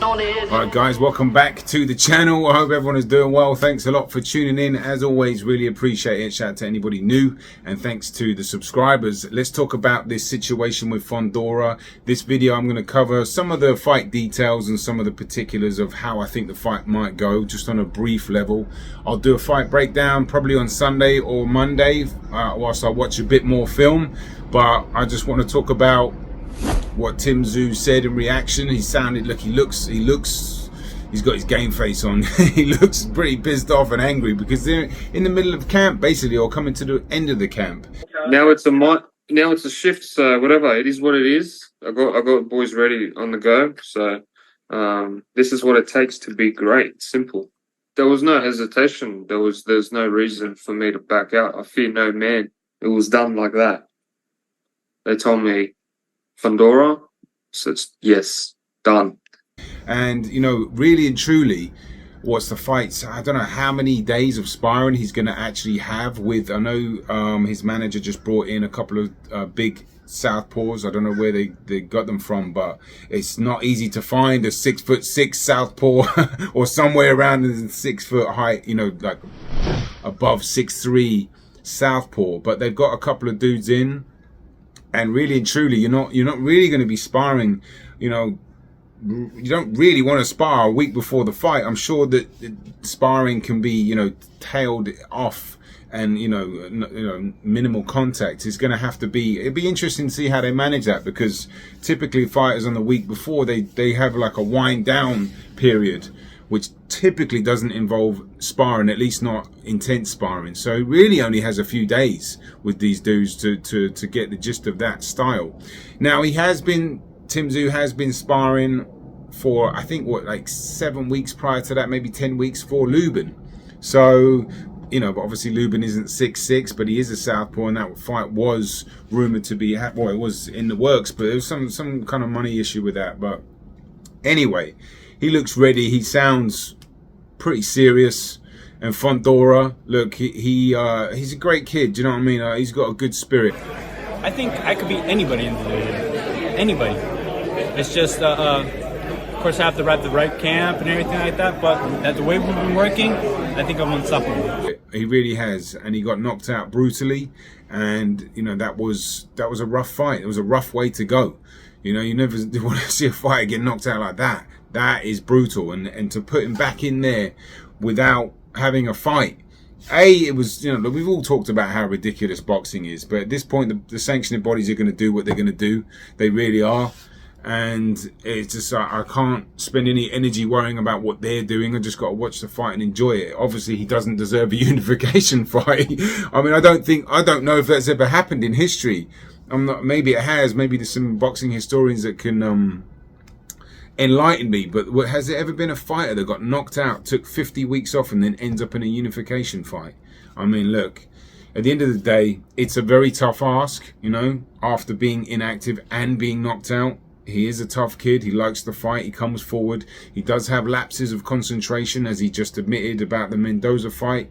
Alright guys, welcome back to the channel. I hope everyone is doing well. Thanks a lot for tuning in. As always, really appreciate it. Shout out to anybody new and thanks to the subscribers. Let's talk about this situation with Fundora. This video I'm going to cover some of the fight details and some of the particulars of how I think the fight might go, just on a brief level. I'll do a fight breakdown probably on Sunday or Monday whilst I watch a bit more film, but I just want to talk about what Tim Tszyu said in reaction. He sounded like he's got his game face on. He looks pretty pissed off and angry because they're in the middle of camp basically, or coming to the end of the camp. Now it's a shift, so whatever, it is what it is. I got boys ready on the go, so this is what it takes to be great. Simple. There was no hesitation. There's no reason for me to back out. I fear no man. It was done like that. They told me Fundora, so it's yes, done. And you know, really and truly, what's the fights? I don't know how many days of sparring he's going to actually have with. I know his manager just brought in a couple of big southpaws. I don't know where they got them from, but it's not easy to find a 6'6" southpaw or somewhere around the 6 foot height. You know, like above 6'3" southpaw. But they've got a couple of dudes in. And really and truly, you're not really going to be sparring. You know, you don't really want to spar a week before the fight. I'm sure that sparring can be, you know, tailed off, and you know, minimal contact is going to have to be. It'd be interesting to see how they manage that, because typically fighters on the week before they have like a wind down period, which typically doesn't involve sparring, at least not intense sparring. So he really only has a few days with these dudes to get the gist of that style. Now Tim Tszyu has been sparring for, I think, like 7 weeks prior to that, maybe 10 weeks for Lubin. So, you know, but obviously Lubin isn't 6'6", but he is a southpaw, and that fight was rumored to be, well, it was in the works, but there was some kind of money issue with that. But anyway, he looks ready. He sounds pretty serious. And Fundora, look, he's a great kid. Do you know what I mean? He's got a good spirit. I think I could beat anybody in the division. Anybody. It's just, of course, I have to ride the right camp and everything like that. But the way we've been working, I think I'm unstoppable. He really has, and he got knocked out brutally. And you know, that was a rough fight. It was a rough way to go. You know, you never want to see a fighter get knocked out like that. That is brutal, and to put him back in there without having a fight. It was, you know, we've all talked about how ridiculous boxing is, but at this point, the sanctioning bodies are going to do what they're going to do. They really are, and it's just I can't spend any energy worrying about what they're doing. I just got to watch the fight and enjoy it. Obviously, he doesn't deserve a unification fight. I mean, I don't know if that's ever happened in history. Maybe it has. Maybe there's some boxing historians that can enlighten me, but has there ever been a fighter that got knocked out, took 50 weeks off, and then ends up in a unification fight? I mean, look, at the end of the day, it's a very tough ask, you know, after being inactive and being knocked out. He is a tough kid. He likes to fight. He comes forward. He does have lapses of concentration, as he just admitted about the Mendoza fight.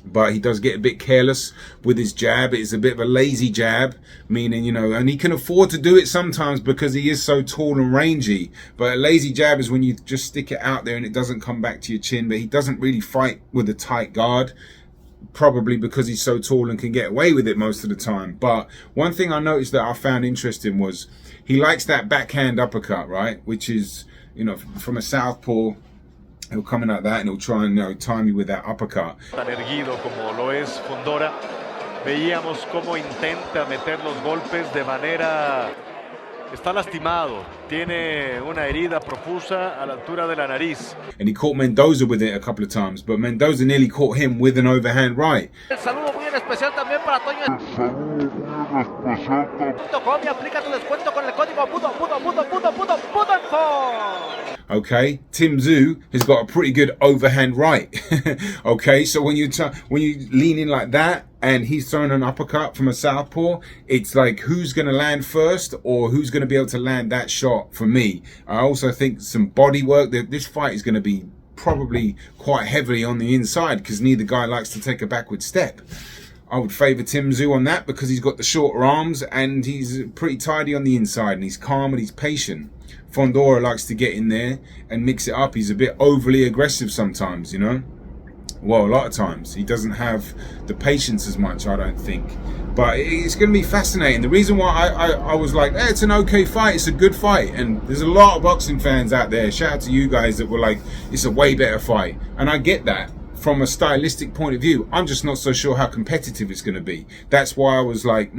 But he does get a bit careless with his jab. It's a bit of a lazy jab, meaning, you know, and he can afford to do it sometimes because he is so tall and rangy. But a lazy jab is when you just stick it out there and it doesn't come back to your chin. But he doesn't really fight with a tight guard, probably because he's so tall and can get away with it most of the time. But one thing I noticed that I found interesting was he likes that backhand uppercut, right? Which is, you know, from a southpaw. He'll come in like that and he'll try and, you know, time you with that uppercut. Tan erguido como lo es Fundora, veíamos cómo intenta meter los golpes de manera. Está lastimado, tiene una herida profusa a la altura de la nariz. And he caught Mendoza with it a couple of times, but Mendoza nearly caught him with an overhand right. El saludo muy especial también para Toño. Aplica tu descuento con el código PUDO. Okay, Tim Tszyu has got a pretty good overhand right. Okay, so when you lean in like that and he's throwing an uppercut from a southpaw, it's like, who's going to land first, or who's going to be able to land that shot for me? I also think some body work. This fight is going to be probably quite heavily on the inside because neither guy likes to take a backward step. I would favour Tim Tszyu on that because he's got the shorter arms and he's pretty tidy on the inside and he's calm and he's patient. Fundora likes to get in there and mix it up. He's a bit overly aggressive sometimes, you know. Well, a lot of times he doesn't have the patience as much, I don't think. But it's going to be fascinating. The reason why I was like, hey, it's an okay fight, it's a good fight, and there's a lot of boxing fans out there, shout out to you guys, that were like, it's a way better fight. And I get that from a stylistic point of view. I'm just not so sure how competitive it's going to be. That's why I was like,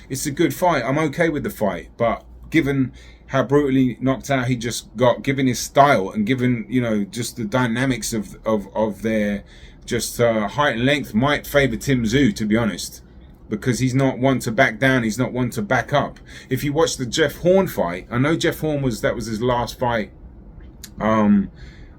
it's a good fight, I'm okay with the fight. But given how brutally knocked out he just got, given his style, and given, you know, just the dynamics of their just height and length, might favor Tim Tszyu, to be honest, because he's not one to back down, he's not one to back up. If you watch the Jeff Horn fight, I know Jeff Horn that was his last fight.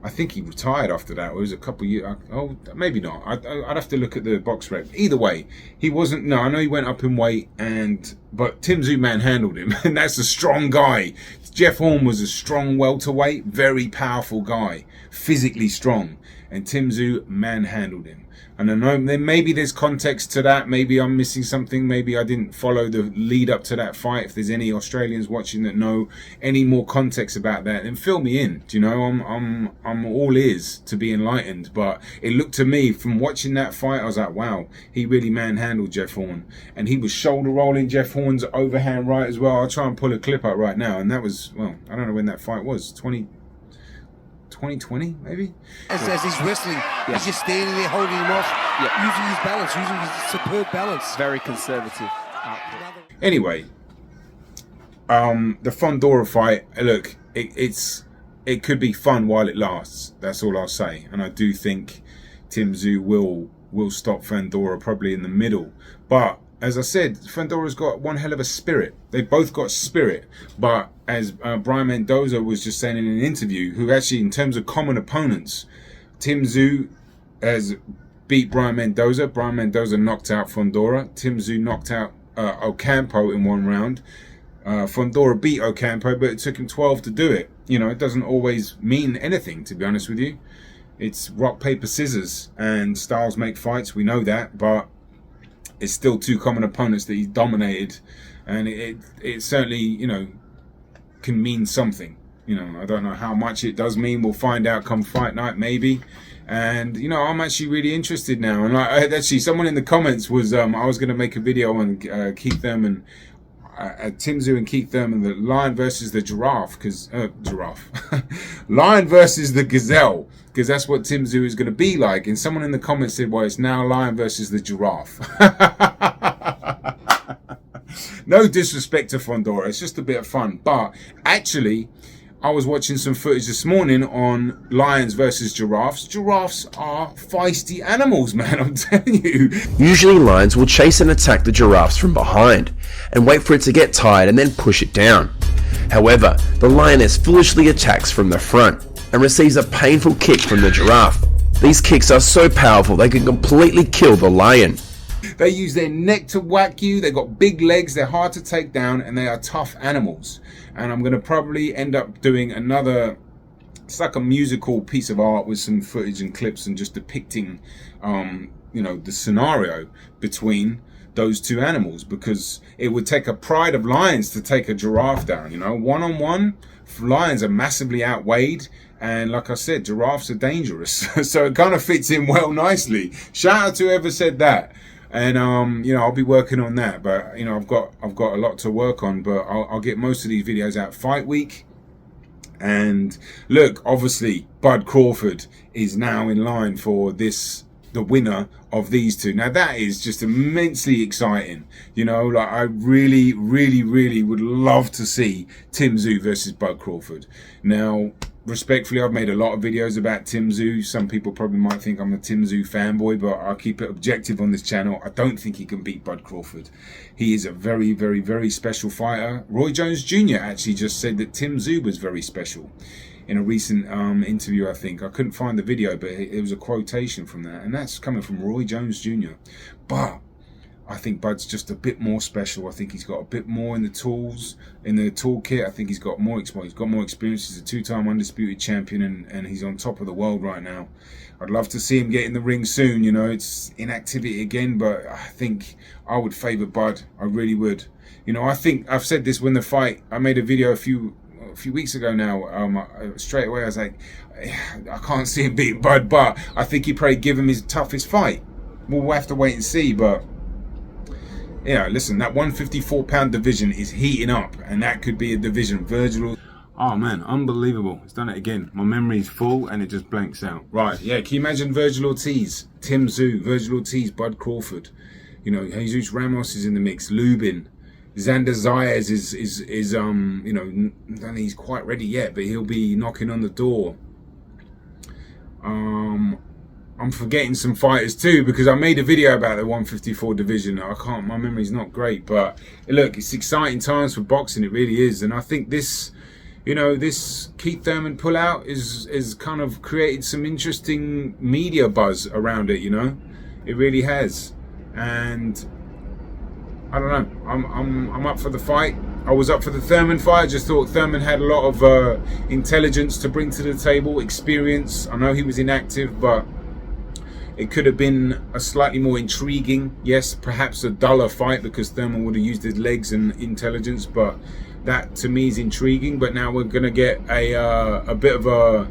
I think he retired after that. It was a couple of years. Oh, maybe not. I'd have to look at the box rep. Either way, he wasn't. No, I know he went up in weight, but Tim Tszyu manhandled him, and that's a strong guy. Jeff Horn was a strong welterweight, very powerful guy, physically strong, and Tim Tszyu manhandled him. And I know maybe there's context to that. Maybe I'm missing something. Maybe I didn't follow the lead up to that fight. If there's any Australians watching that know any more context about that, then fill me in. Do you know, I'm all ears to be enlightened. But it looked to me from watching that fight, I was like, wow, he really manhandled Jeff Horn, and he was shoulder rolling Jeff Horn's overhand right as well. I'll try and pull a clip up right now, and that was, well, I don't know when that fight was. 2020 maybe. As he's wrestling, he's just standing there holding him off, using his balance, using his superb balance. Very conservative. Anyway, the Fundora fight, look, it could be fun while it lasts. That's all I'll say. And I do think Tim Tszyu will stop Fundora probably in the middle. But as I said, Fundora's got one hell of a spirit. They both got spirit. But as Brian Mendoza was just saying in an interview, who actually, in terms of common opponents, Tim Tszyu has beat Brian Mendoza. Brian Mendoza knocked out Fundora. Tim Tszyu knocked out Ocampo in one round. Fundora beat Ocampo, but it took him 12 to do it. You know, it doesn't always mean anything, to be honest with you. It's rock, paper, scissors, and styles make fights. We know that, but it's still two common opponents that he's dominated, and it certainly, you know, can mean something. You know, I don't know how much it does mean. We'll find out come fight night, maybe. And you know, I'm actually really interested now. And actually, someone in the comments was, I was going to make a video on Keith Thurman, Tim Tszyu and Keith Thurman, the lion versus the giraffe, lion versus the gazelle, because that's what Tim Tszyu is going to be like. And someone in the comments said, well, it's now lion versus the giraffe. No disrespect to Fundora, it's just a bit of fun. But actually, I was watching some footage this morning on lions versus giraffes. Giraffes are feisty animals, man, I'm telling you. Usually lions will chase and attack the giraffes from behind and wait for it to get tired and then push it down. However, the lioness foolishly attacks from the front and receives a painful kick from the giraffe. These kicks are so powerful they can completely kill the lion. They use their neck to whack you, they've got big legs, they're hard to take down, and they are tough animals. And I'm going to probably end up doing another, it's like a musical piece of art with some footage and clips and just depicting, you know, the scenario between those two animals, because it would take a pride of lions to take a giraffe down. You know, one-on-one, lions are massively outweighed, and like I said, giraffes are dangerous. So it kind of fits in well nicely. Shout out to whoever said that. And you know, I'll be working on that, but you know, I've got a lot to work on, but I'll get most of these videos out fight week. And look, obviously Bud Crawford is now in line for this, the winner of these two. Now that is just immensely exciting. You know, like I really would love to see Tim Tszyu versus Bud Crawford. Now, respectfully, I've made a lot of videos about Tim Tszyu. Some people probably might think I'm a Tim Tszyu fanboy, but I'll keep it objective on this channel. I don't think he can beat Bud Crawford. He is a very special fighter. Roy Jones Jr. actually just said that Tim Tszyu was very special in a recent interview, I think. I couldn't find the video, but it was a quotation from that, and that's coming from Roy Jones Jr. But I think Bud's just a bit more special. I think he's got a bit more in the tools, in the toolkit. I think he's got more experience. He's got more experience. He's a two-time undisputed champion, and he's on top of the world right now. I'd love to see him get in the ring soon. You know, it's inactivity again, but I think I would favour Bud. I really would. You know, I think I've said this when the fight. I made a video a few weeks ago now, straight away I was like, I can't see him beating Bud, but I think he probably give him his toughest fight. We'll have to wait and see, but yeah, listen, that 154-pound division is heating up, and that could be a division. Virgil. Oh man, unbelievable. It's done it again. My memory's full and it just blanks out. Right, yeah, can you imagine Virgil Ortiz, Tim Tszyu, Virgil Ortiz, Bud Crawford? You know, Jesus Ramos is in the mix, Lubin. Xander Zayas is you know, I don't think he's quite ready yet, but he'll be knocking on the door. I'm forgetting some fighters too, because I made a video about the 154 division. My memory's not great, but look, it's exciting times for boxing, it really is. And I think this, you know, this Keith Thurman pullout is kind of created some interesting media buzz around it, you know. It really has. And I don't know, I'm up for the fight. I was up for the Thurman fight. I just thought Thurman had a lot of intelligence to bring to the table, experience. I know he was inactive, but it could have been a slightly more intriguing, yes, perhaps a duller fight, because Thurman would have used his legs and intelligence, but that to me is intriguing. But now we're going to get a bit of a,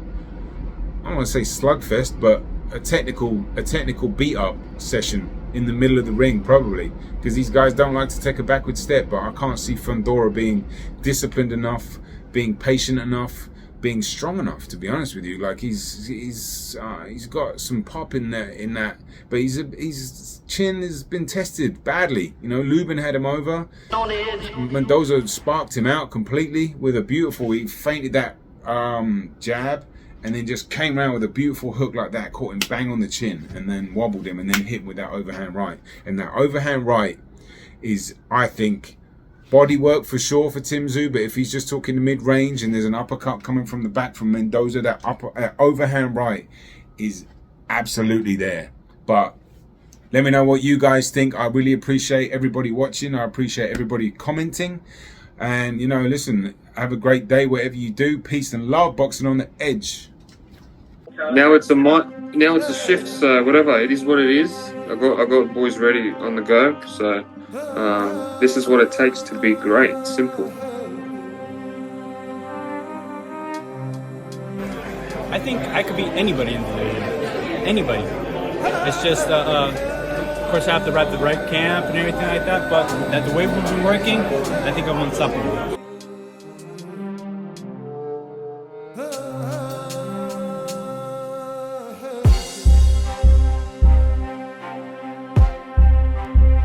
I don't want to say slugfest, but a technical beat up session in the middle of the ring, probably, because these guys don't like to take a backward step. But I can't see Fundora being disciplined enough, being patient enough, being strong enough, to be honest with you. Like he's got some pop in that, but his chin has been tested badly. You know, Lubin had him over. Mendoza sparked him out completely with a beautiful. He feinted that jab, and then just came around with a beautiful hook like that, caught him bang on the chin, and then wobbled him, and then hit him with that overhand right. And that overhand right is, I think, body work for sure for Tim Tszyu, but if he's just talking the mid-range and there's an uppercut coming from the back from Mendoza, that overhand right is absolutely there. But let me know what you guys think. I really appreciate everybody watching. I appreciate everybody commenting. And, you know, listen, have a great day, whatever you do. Peace and love. Boxing on the edge. Now it's a shift, so whatever, it is what it is. I got boys ready on the go, so this is what it takes to be great. Simple. I think I could beat anybody in the division. Anybody. It's just, of course, I have to wrap the right camp and everything like that, but the way we've been working, I think I'm unstoppable.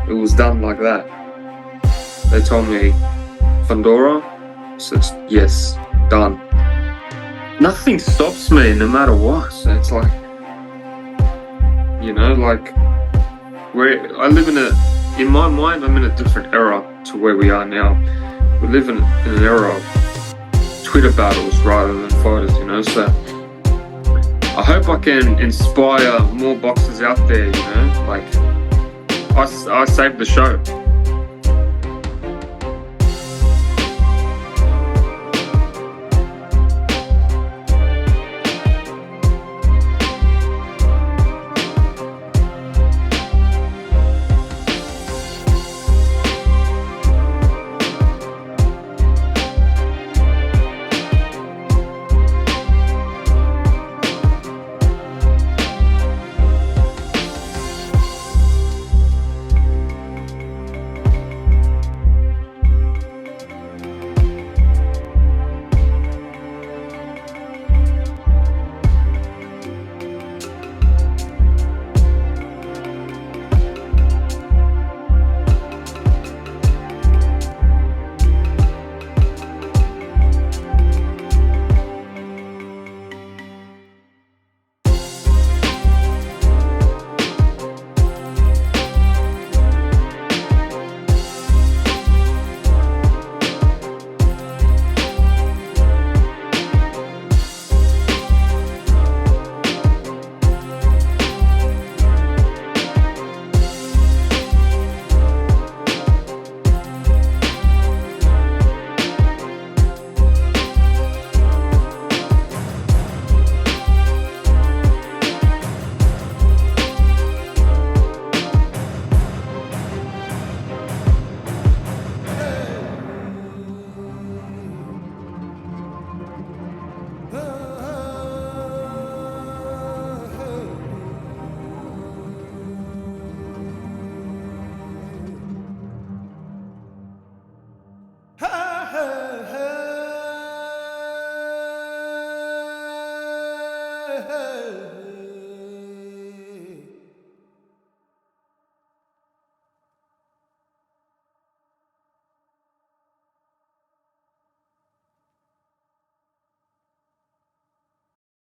It was done like that. They told me, Fundora? I said, yes, done. Nothing stops me, no matter what. So it's like, you know, like, where I live in my mind, I'm in a different era to where we are now. We live in an era of Twitter battles rather than fighters, you know, so I hope I can inspire more boxers out there, you know, like, I saved the show. hey, hey.